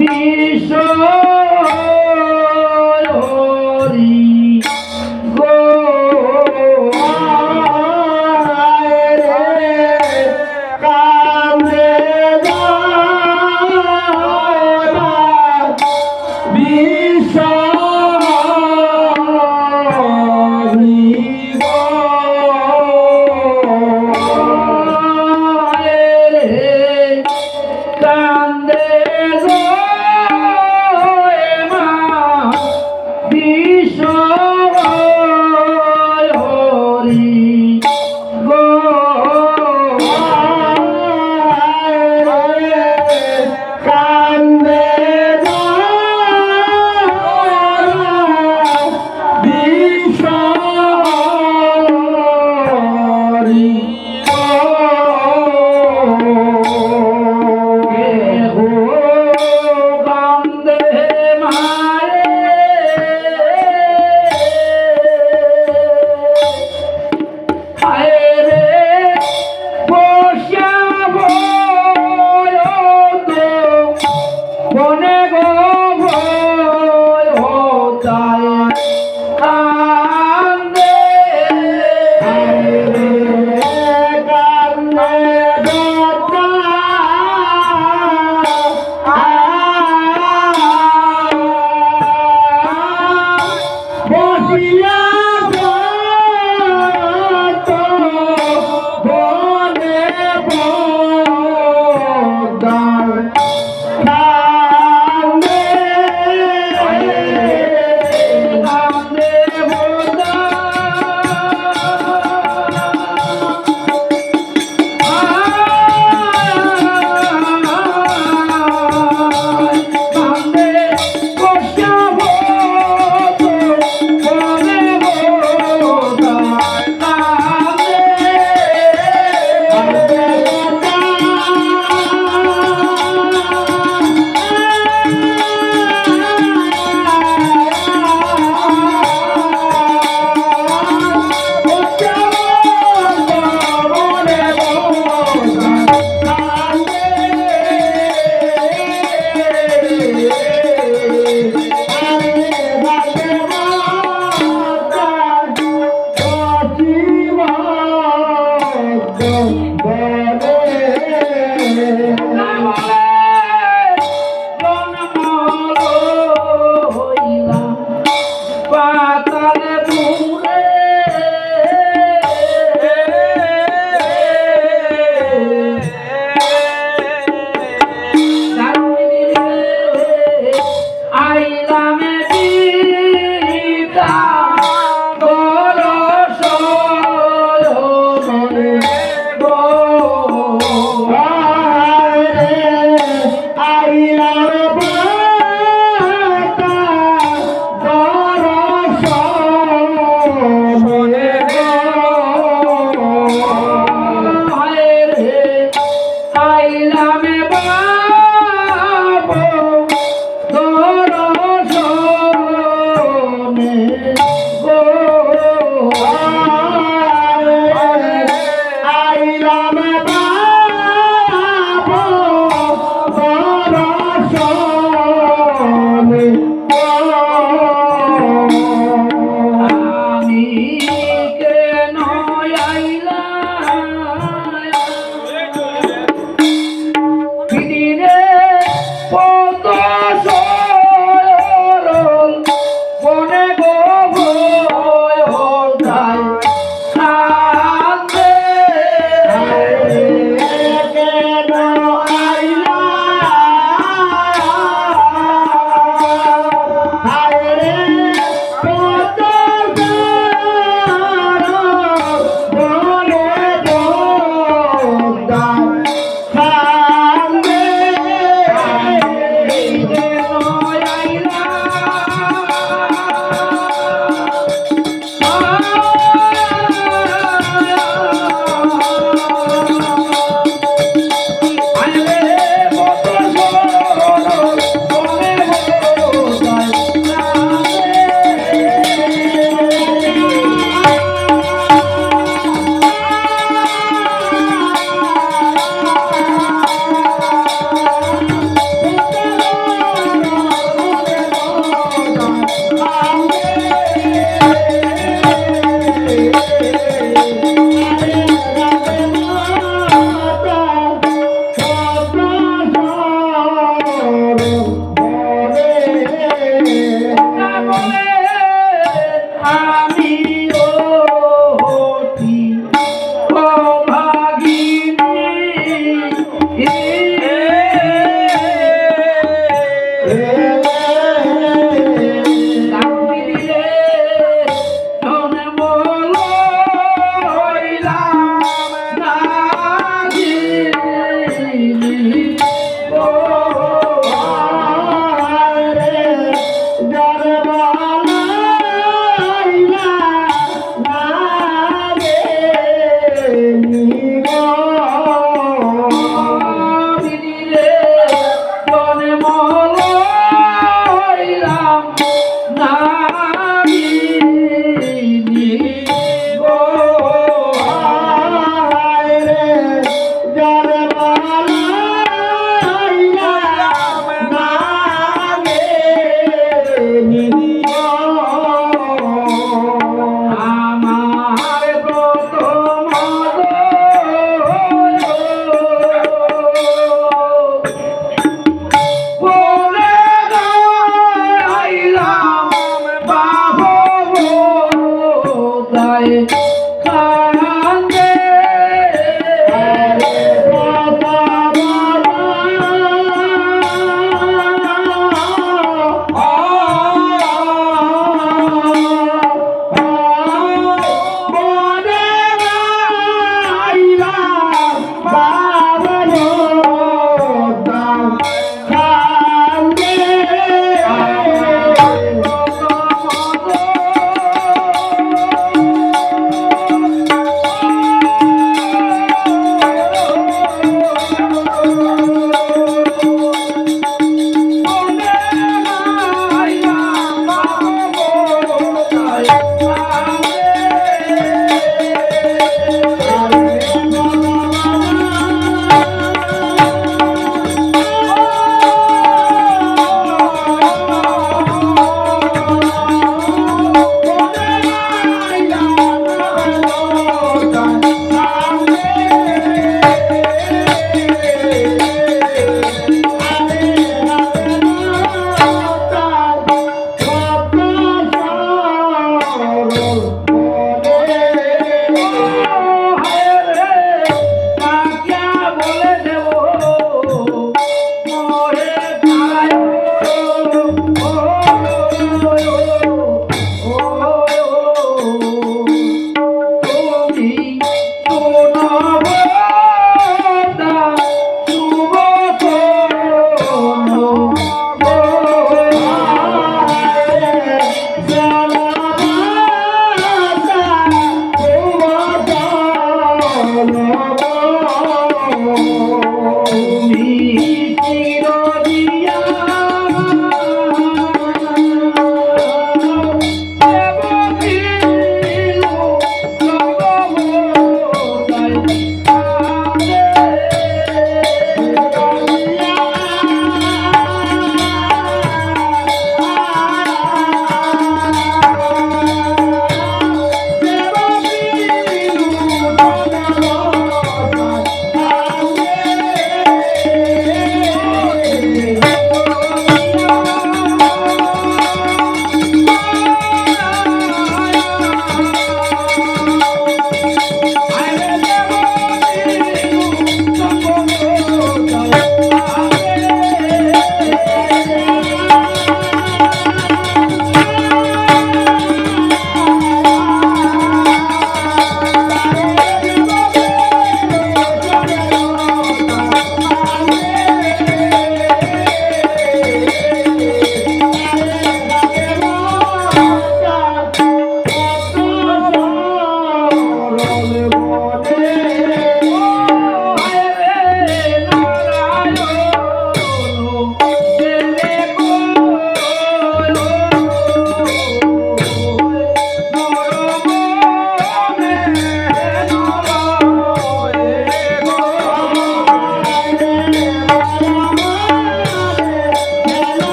বিশ্ব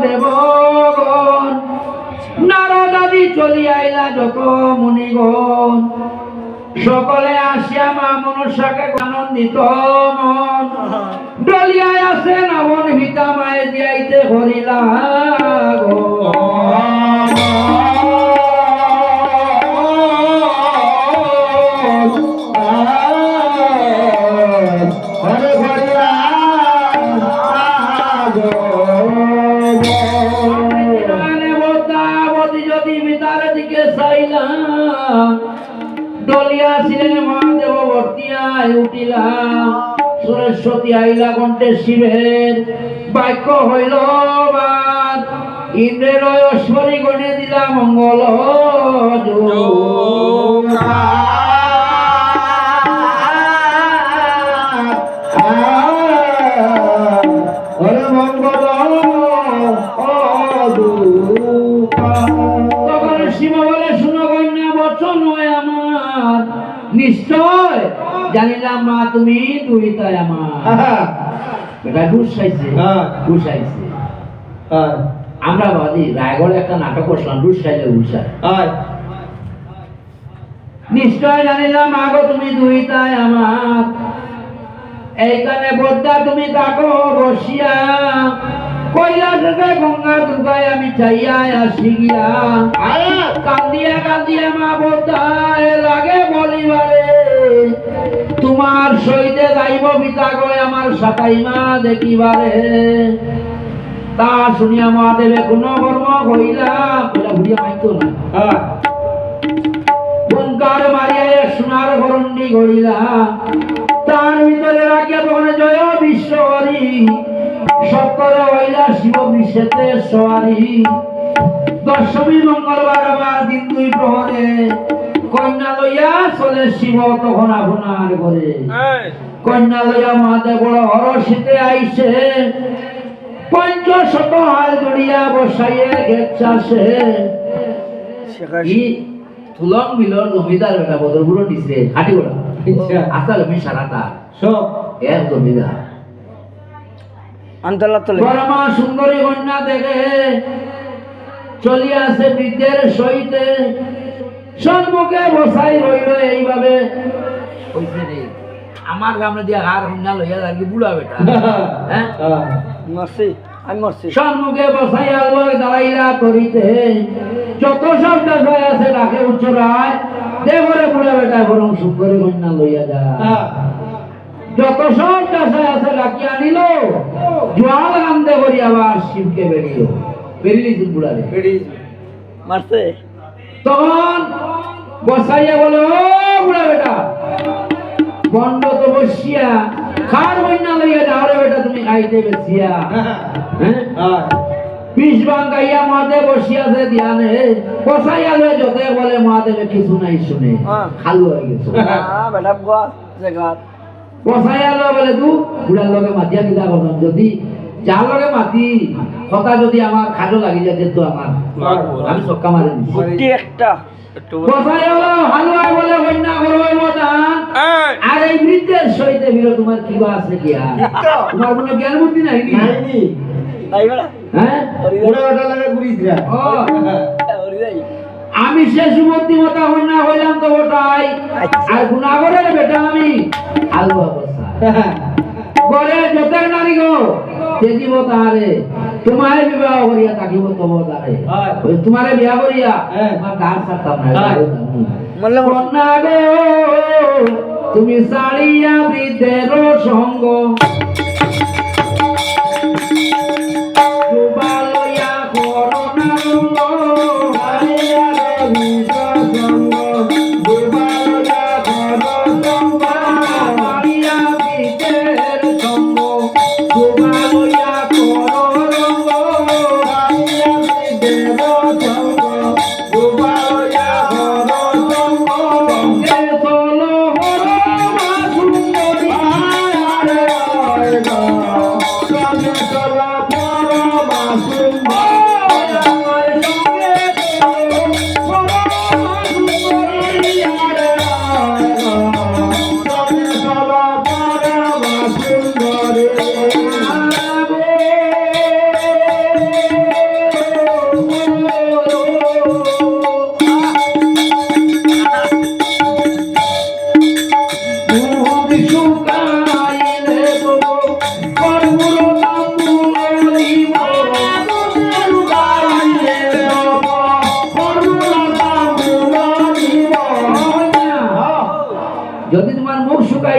দেবগণ নারদ আদি চলি আইলা যত মুনিগণ সকলে আসিয়া মা মনসাকে আনন্দিত মন ডলিয়ায় আছে নবন ভিতা মায়ে দিয়াইতে হরিলা ডলিয়া ছিলেন মহাদেব বর্তিয়ায় উঠিলা সরস্বতী আইলা কণ্ঠে শিবের বাক্য হইল বাদ ইন্দ্রের ঐশ্বরী গণে দিলা মঙ্গল তখন শিব বলে শুনো কন্যা বচন হয় আমার নিশ্চয় জানিলাম মা তুমি দুইটাই আমার এটা দুঃসাইছে দুঃসাইছে আমরা বাদি রায়গড়ে একটা নাটক করছিলাম দুঃসাইলে উৎসাহ নিশ্চয় জানিলাম আগো তুমি দুইটাই আমার এইখানে বদ্দা তুমি থাকো বসিয়া কৈলাসে গঙ্গা দুর্গায় আমি চাইয়া আসি গিয়া কান্দিয়া কান্দিয়া মা বদ্দায় লাগে বলিবারে তোমার সহিতে যাইব পিতা গয় আমার সাতাই মা দেখিবারে তা শুনিয়া মহাদেবে কোনো কর্ম কইলা কইলা ঘুরিয়া মাইতো না ওঙ্কার মারিয়া সোনার ঘরণ্ডি গড়িলা তার ভিতরে রাখিয়া তখন জয় বিশ্ব হরি সত্তরে হইলা শিব বিশ্বেতে সওয়ারি দশমী মঙ্গলবার আবার দিন দুই প্রহরে কন্যা লইয়া চলে শিব তখন আপনার ঘরে কন্যা লইয়া মহাদেব বড় হরষিতে আইছে পঞ্চশত হাল জড়িয়া বসাইয়ে গেছাছে তুলং মিলন জমিদার বেটা বদরপুর দিছে হাটি গোড়া আসলে আমি সারাটা সব এক জমিদার পরমা সুন্দরী কন্যা দেখে চলিয়া আসে বৃদ্ধের সহিতে সম্মুখে বসাই রইল এইভাবে আমার গ্রামে দিয়া হার কন্যা লইয়া আর কি বুড়া বেটা হ্যাঁ সম্মুখে বসাই আলো দাঁড়াইলা করিতে যত সব দেশায় আছে রাখে উচ্চরায় দেবরে বুড়া বেটা বরং সুন্দরী কন্যা লইয়া যায় যত সব দেশায় আছে রাখিয়া আনিল জোয়াল কান্দে করি আবার শিবকে বেরিয়ে বেরিয়েছি বুড়ারে মারছে তখন বসাইয়া বলে ও বুড়া বেটা বন্ড তো বসিয়া খার কন্যা লইয়া যাও রে বেটা তুমি খাইতে বেশিয়া হ্যাঁ বিষ বাঙ্গাইয়া মাতে বসিয়াছে ধ্যানে বসাইয়া লয়ে যতে বলে মহাদেবে কিছু নাই শুনে খালু হয়ে গেছে বেটা জায়গা বসাইয়া লয়ে বলে তু বুড়ার লগে মাতিয়া কিনা করতাম যদি যার লগে মাতি কথা যদি আমার খাজো লাগি যায় তো আমার আমি চক্কা মারি দিচ্ছি একটা বসাইয়া হালুয়া বলে কন্যা করবে মতান আর এই বৃদ্ধের সহিতে বিরো তোমার কি বা আছে কি তোমার কোনো জ্ঞান বুদ্ধি নাই নি আমি শেষ বুদ্ধিমতা কন্যা হইলাম তো ওটাই আর গুণাগরের বেটা আমি হালুয়া বসা গরে যতের নারী গো তেজিব তাহারে তোমারে বিবাহ করিয়া থাকিব তবো তারে তোমারে বিয়া করিয়া তোমার গান ছাড়তাম না কন্যা গো তুমি সারিয়া বৃদ্ধের সঙ্গ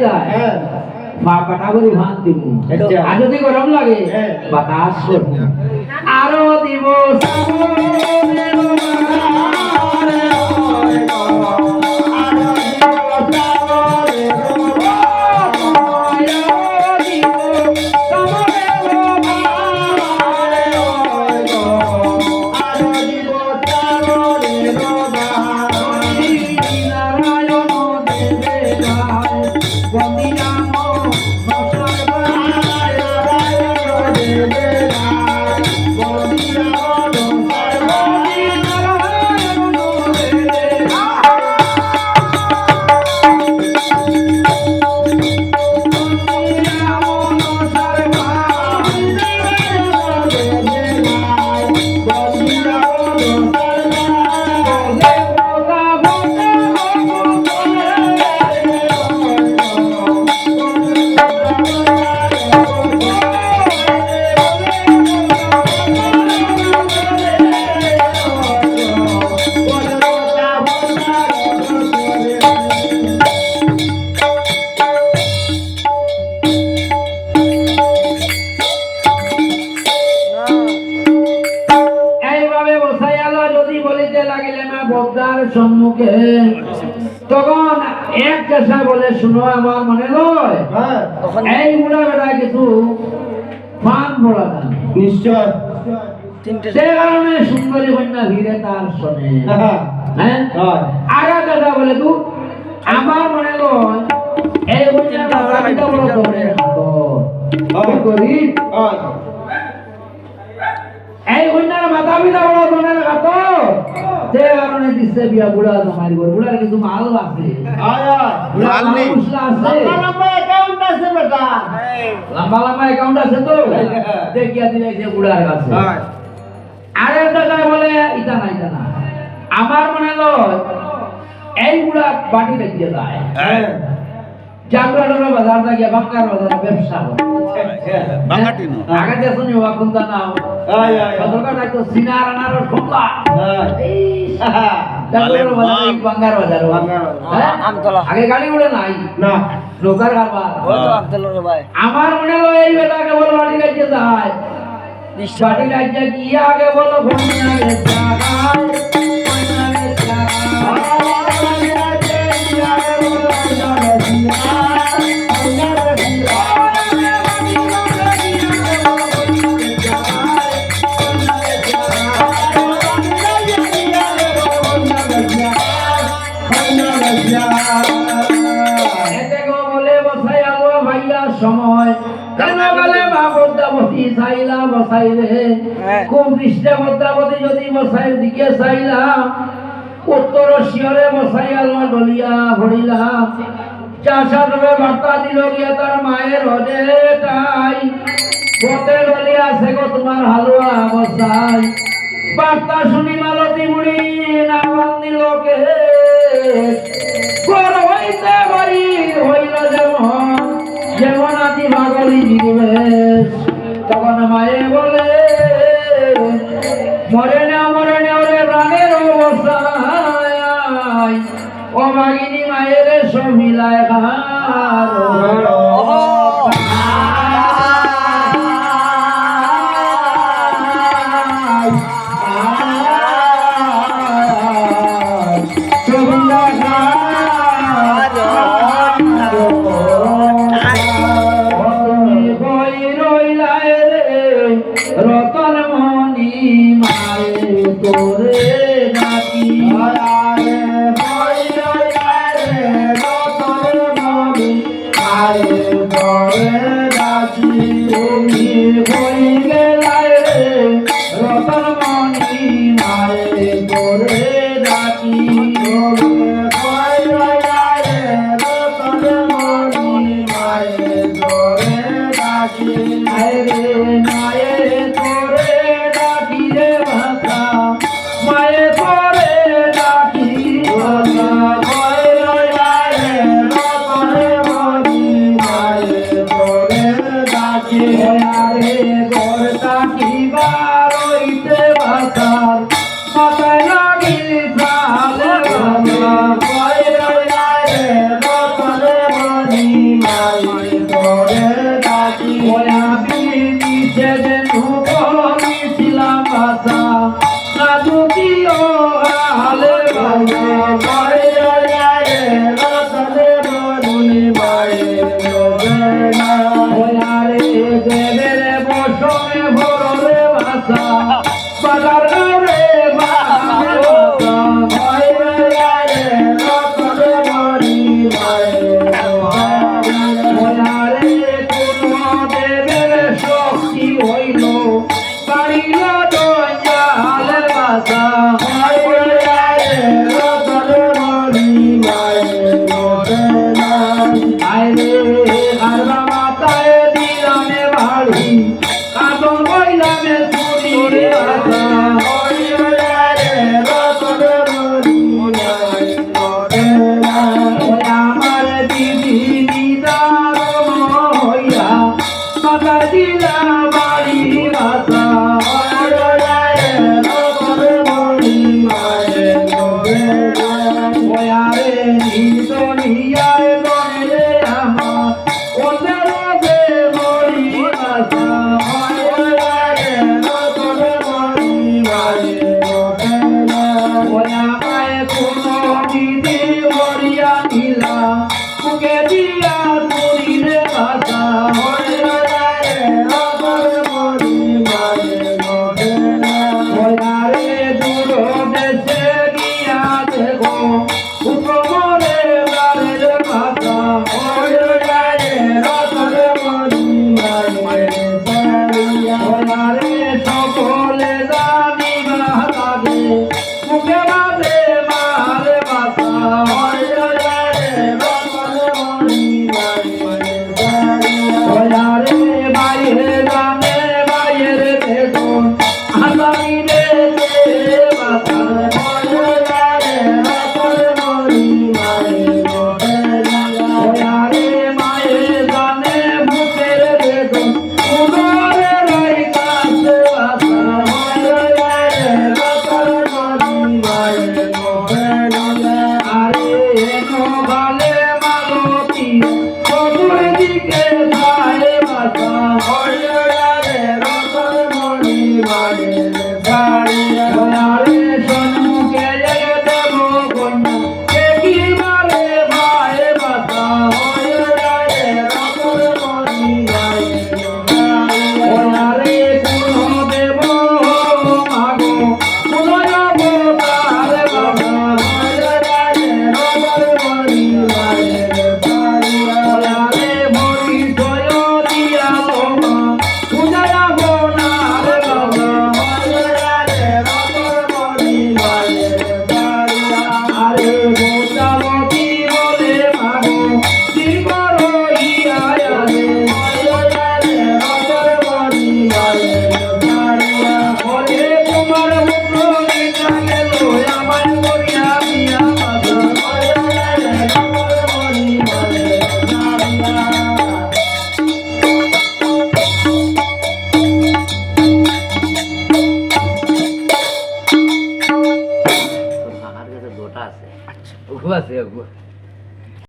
যায় কাটা করে ভাত দিব আর যদি গরম লাগে বাতাস করব আরো দিব সম্মুখে তখন এক চেষ্টা বলে শুনো আমার মনে নয় এই বুড়া বেড়া কিছু ফান বলা জানে নিশ্চয় সে কারণে সুন্দরী কন্যা ভিড়ে তার শোনে হ্যাঁ আগে চেষ্টা বলে তু আমার মনে নয় এই কন্যা রাস্তা বড় ধরে করি এই কন্যার মাথা পিতা বড় ধরনের হাত যে কারণে দিচ্ছে বিয়া বুড়া জমাই গো বুড়ার কিছু মাল আছে মাল নেই আছে লম্বা অ্যাকাউন্ট আছে বেটা লম্বা অ্যাকাউন্ট আছে তো দেখিয়া দিলে যে বুড়ার কাছে আরে দাদা বলে ইটা না আমার মনে লয় এই বুড়া বাটি দেখিয়ে যায় জাগরাডোর বাজার থেকে বাঙ্গার বাজার ব্যবসা করে বাঙ্গাটি না আগে দেখুন ওয়া কোনটা নাম সদরকার তো সিনার আনার খোলা জাগরাডোর বাজার বাঙ্গার বাজার আমতলা আগে গাড়ি উড়ে নাই না লোকার কারবার ও তো আমতলা রে ভাই আমার মনে হয় এই বেটাকে বল বাড়ি কাছে যায় বাড়ি কাছে গিয়ে আগে বলো ঘুমিয়ে সময় কেন বলে মা পদ্মাবতী চাইলা বসাইলে খুব পৃষ্ঠে পদ্মাবতী যদি বসাই দিকে চাইলাম উত্তর শিয়রে বসাইয়া ডলিয়া ভরিলাম চাষা তবে বার্তা দিল গিয়ে তার মায়ের হদে তাই পথে ডলিয়া আছে গো তোমার হালুয়া বসাই বার্তা শুনি মালতী বুড়ি নাম দিল কে ঘর হইতে বাড়ি হইল যেমন আদি ভাগরি নিবেশ তখন মায়ে বলে মরে না ওরে প্রাণের অবস্থায় ও ভাগিনী মায়ের সমিলায় রতন মনি মায়ে তোরে নাকি রতন মনি মায়ে তোরে নাকি হই গেলায় রে রতন মনি মায়ে তোরে নাকি রতন মনি মায়ে তোরে নাকি রে মায়ে তোরে ডাকি রে ভাষা বাজার রে বাজারে বাজা হয় রে রতনে মরি ওয়ারে কোন দেবের শক্তি হইল বাড়িল দয়ালের বাজা হয় রে রতনে মরি আইরে আরবা মাতায় দিলামে বাড়ি কাদন কইলামে চুরি বাজা হয় রে রতনে মরি আমার দিদি নিদারণ হইয়া মাতা দিলা বাড়ি বাজা হয় রে রতনে মরি ওয়ারে নিদনিয়ার গনে আমার ওদের বে মরি বাজা হয় রে রতনে মরি ওয়ামায় কোনো দিদি মরিয়া নিলা বুকে দিয়া শরীরে বাজা হয় রে রতনে মরি ওয়ারে দূর দেশে গিয়া দেখো উপমরে বারের বাজা হয় রে রতনে মরি ওয়ারে সকলে জানিবা লাগে মুখে বাজে মারে বাজা হয় রে রতনে মরি ওয়ারে বাইরে জানে বাইরে বেতন আসামি